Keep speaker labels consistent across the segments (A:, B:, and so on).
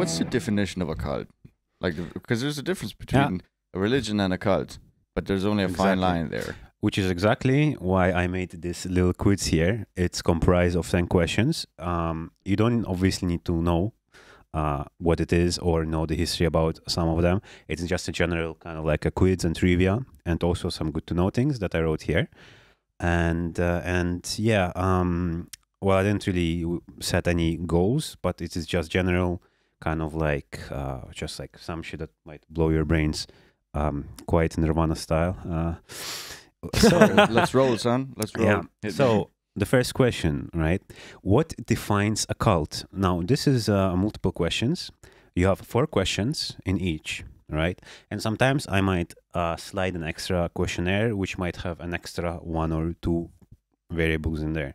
A: what's the definition of a cult? Like, because there's a difference between a religion and a cult, but there's only a fine line there.
B: Which is exactly why I made this little quiz here. It's comprised of 10 questions. You don't obviously need to know what it is or know the history about some of them. It's just a general kind of like a quiz and trivia, and also some good to know things that I wrote here. And yeah, well, I didn't really set any goals, but it is just general kind of like just like some shit that might blow your brains, quite Nirvana style.
A: So let's roll, son. Let's roll.
B: Yeah. So the first question, right? What defines a cult? Now, this is multiple questions. You have 4 questions in each, right? And sometimes I might slide an extra questionnaire, which might have an extra 1 or 2 variables in there.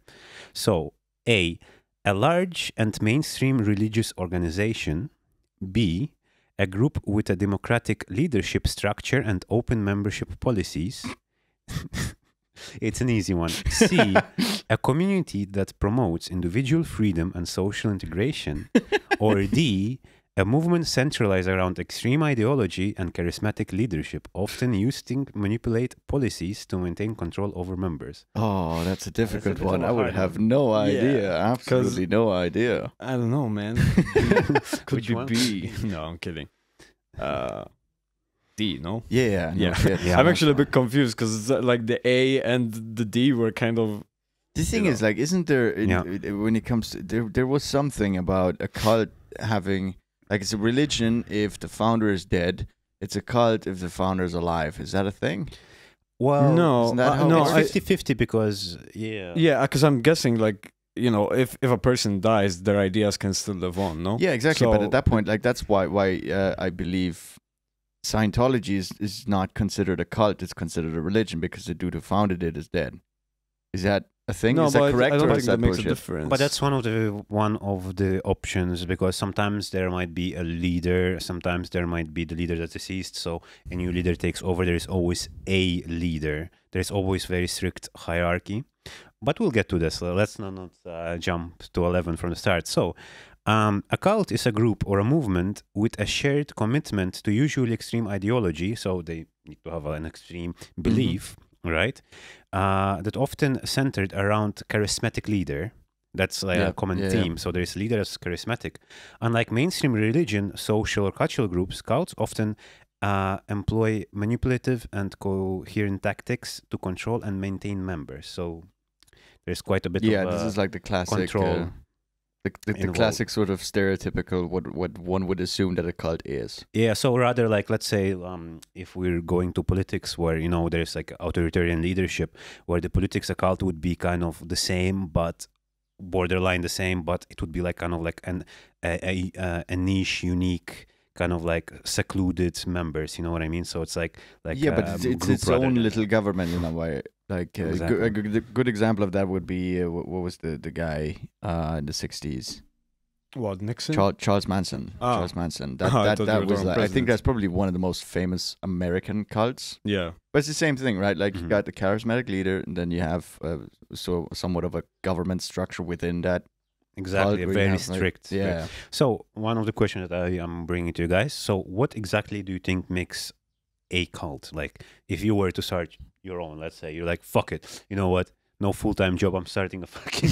B: So, A, a large and mainstream religious organization. B, a group with a democratic leadership structure and open membership policies. It's an easy one. C, a community that promotes individual freedom and social integration. Or D, a movement centralized around extreme ideology and charismatic leadership, often used to manipulate policies to maintain control over members.
A: Oh, that's a difficult one. I would have no idea. Absolutely no idea.
C: I don't know, man. Could be
B: one?
C: B. No, I'm kidding. D, no?
A: Yeah.
B: Yeah.
C: I'm actually a bit confused because like the A and the D were kind of...
A: The thing is, like, isn't there, when it comes to, there was something about a cult having, like, it's a religion if the founder is dead, it's a cult if the founder is alive. Is that a thing?
B: Well,
C: no,
A: isn't that how
C: no,
A: it
B: it's 50-50 because,
C: Yeah, because I'm guessing, like, you know, if a person dies, their ideas can still live on, no?
A: Yeah, exactly. But
C: So-
A: at that point, like, that's why I believe Scientology is not considered a cult, it's considered a religion because the dude who founded it is dead. Is that a thing?
C: No,
A: is that
C: but
A: correct
C: I don't
A: or
C: think
A: is
C: that
A: that
C: makes
A: bullshit?
C: a difference.
B: But that's one of the options, because sometimes there might be a leader, sometimes there might be the leader that's deceased, so a new leader takes over. There is always a leader. There's always very strict hierarchy. But we'll get to this. Let's not jump to 11 from the start. So, a cult is a group or a movement with a shared commitment to usually extreme ideology, so they need to have an extreme belief, right? That often centered around charismatic leader. That's like a common theme. So there's leader as charismatic. Unlike mainstream religion, social or cultural groups, cults often employ manipulative and coherent tactics to control and maintain members. So there's quite a bit of
A: this is like the classic
B: control.
A: the classic sort of stereotypical what one would assume that a cult is.
B: Yeah, so rather like, let's say, if we're going to politics where, you know, there's like authoritarian leadership, where the politics a cult would be kind of the same, but borderline the same, but it would be like kind of like a niche, unique, kind of like secluded members, you know what I mean? So it's like
A: yeah, but it's its own little government in a way. Like
B: Exactly.
A: a good example of that would be what was the guy in the 60s?
C: What, Nixon?
A: Charles Manson.
C: Ah.
A: Charles Manson.
C: I thought
A: That
C: you were
A: was
C: talking
A: like, I think
C: president.
A: that's probably one of the most famous American cults.
C: Yeah.
A: But it's the same thing, right? Like you got the charismatic leader, and then you have so somewhat of a government structure within that.
B: Exactly,
A: cult where you
B: very
A: have, like,
B: strict.
A: yeah.
B: So one of the questions that I am bringing to you guys. So what exactly do you think makes a cult? Like, if you were to start your own, let's say you're like, fuck it, you know what? No full-time job. I'm starting a fucking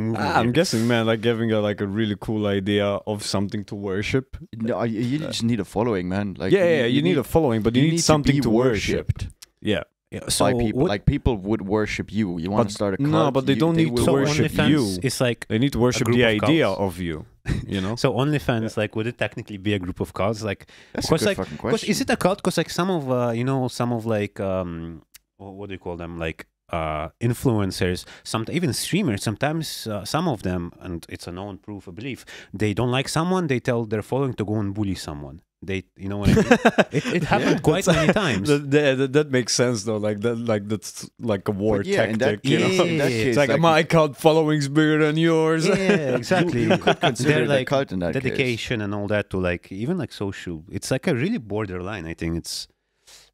B: movement.
C: I'm
B: here.
C: guessing, man, like having a really cool idea of something to worship.
A: No, you just need a following, man. Like
C: You need a following, but you need something
A: be
C: to worship.
A: worshipped
C: Yeah.
B: Yeah, so
A: by people.
B: what,
A: Like people would worship you. You want
C: But-
A: to start a cult?
C: no, but they don't need to
B: so
C: worship
B: OnlyFans
C: you.
B: is like,
C: They need to worship
B: group
C: the
B: of
C: idea
B: cults.
C: of you, you know?
B: so OnlyFans, like, would it technically be a group of cults? Like,
A: That's a
B: because
A: good
B: like,
A: fucking
B: because
A: question.
B: is it a cult? Because like some of you know, some of like what do you call them? Like influencers, even streamers. Sometimes some of them, and it's a known proof of belief, they don't like someone, they tell their following to go and bully someone. They, you know what I mean? it happened quite many times.
C: That makes sense though. Like that's like a war
A: But yeah, in
C: tactic.
A: that
C: You know?
A: case, in that
B: Yeah.
A: case,
C: It's like my cult following's bigger than yours.
B: Yeah, exactly.
A: you could consider
B: They're
A: it a
B: like
A: cult in that case.
B: dedication and all that to like even like social. It's like a really borderline. I think it's,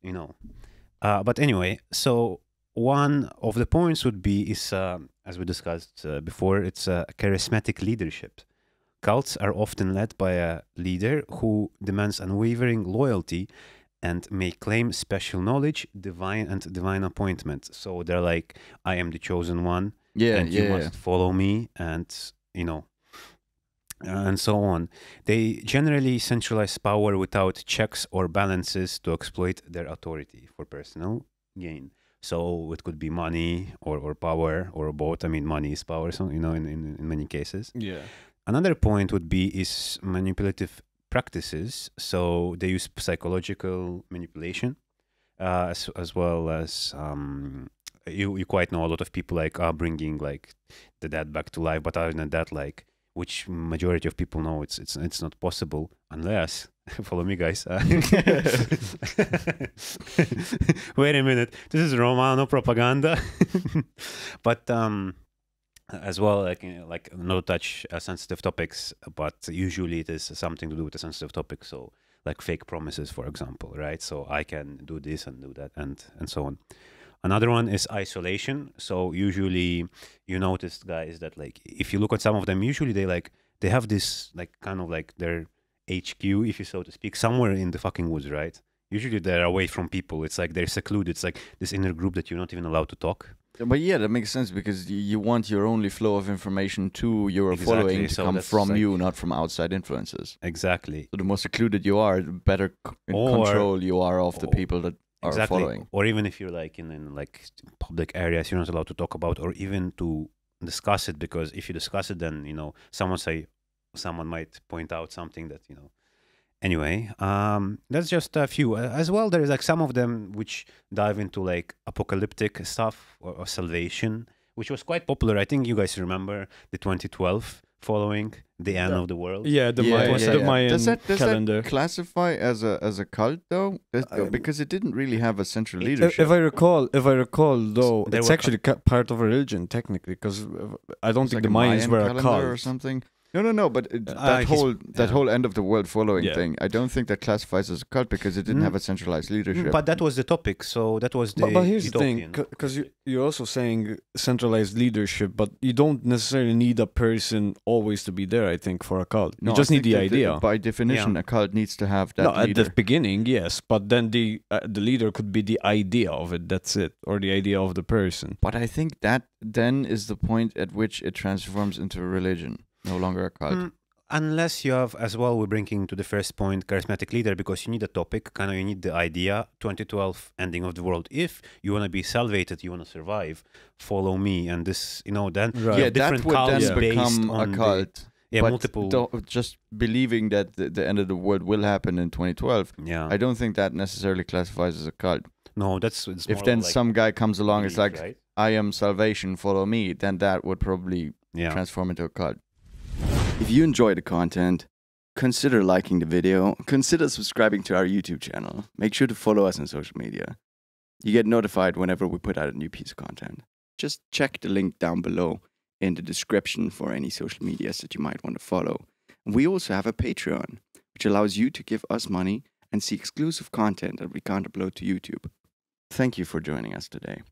B: you know. But anyway, so one of the points would be is as we discussed before, it's charismatic leadership. cults are often led by a leader who demands unwavering loyalty and may claim special knowledge, divine appointment. So they're like, I am the chosen one, and you must follow me, and and so on. They generally centralize power without checks or balances to exploit their authority for personal gain. So it could be money or power or both. I mean, money is power, so in many cases.
C: Yeah.
B: Another point would be is manipulative practices. So they use psychological manipulation, as well as you quite know a lot of people like are bringing like the dead back to life, but other than that, like, which majority of people know it's not possible unless follow me, guys. Wait a minute, this is Romano propaganda. But as well, like not touch sensitive topics, but usually it is something to do with a sensitive topic. So like fake promises, for example, right? So I can do this and do that, and so on. Another one is isolation. So usually you notice, guys, that like if you look at some of them, usually they have this like kind of like their HQ, if you so to speak, somewhere in the fucking woods, right? Usually they're away from people. It's like they're secluded. It's like this inner group that you're not even allowed to talk.
A: But yeah, that makes sense because you want your only flow of information to your following to come from like, you, not from outside influences.
B: Exactly.
A: So the more secluded you are, the better control you are of the people that are following.
B: Or even if you're like in like public areas, you're not allowed to talk about or even to discuss it, because if you discuss it, then someone might point out something that Anyway, that's just a few. As well, there is like some of them which dive into like apocalyptic stuff or salvation, which was quite popular. I think you guys remember the 2012 following the end of the world.
C: Yeah, the Mayan
A: does
C: calendar.
A: That classify as a cult though? Because it didn't really have a central leadership.
C: If I recall, though, it's actually part of a religion technically, because I don't think the Mayans were a cult
A: or something. No, but that whole end of the world following thing, I don't think that classifies as a cult because it didn't have a centralized leadership.
B: But that was the topic, so that was the
C: But here's
B: utopian.
C: the thing, because you're also saying centralized leadership, but you don't necessarily need a person always to be there, I think, for a cult. You just need the idea.
A: By definition, a cult needs to have that leader.
C: At the beginning, yes, but then the leader could be the idea of it, that's it, or the idea of the person.
A: But I think that then is the point at which it transforms into a religion. No longer a cult.
B: Unless you have, as well, we're bringing to the first point, charismatic leader, because you need a topic, you need the idea, 2012, ending of the world. If you want to be salvated, you want to survive, follow me, and this, then
A: different
B: that
A: would
B: cults
A: then become a cult.
B: But multiple.
A: Just believing that the end of the world will happen in 2012, I don't think that necessarily classifies as a cult.
B: No, it's
A: if then like some guy comes along, it's like,
B: right?
A: I am salvation, follow me, then that would probably transform into a cult. If you enjoy the content, consider liking the video, consider subscribing to our YouTube channel. Make sure to follow us on social media. You get notified whenever we put out a new piece of content. Just check the link down below in the description for any social medias that you might want to follow. We also have a Patreon, which allows you to give us money and see exclusive content that we can't upload to YouTube. Thank you for joining us today.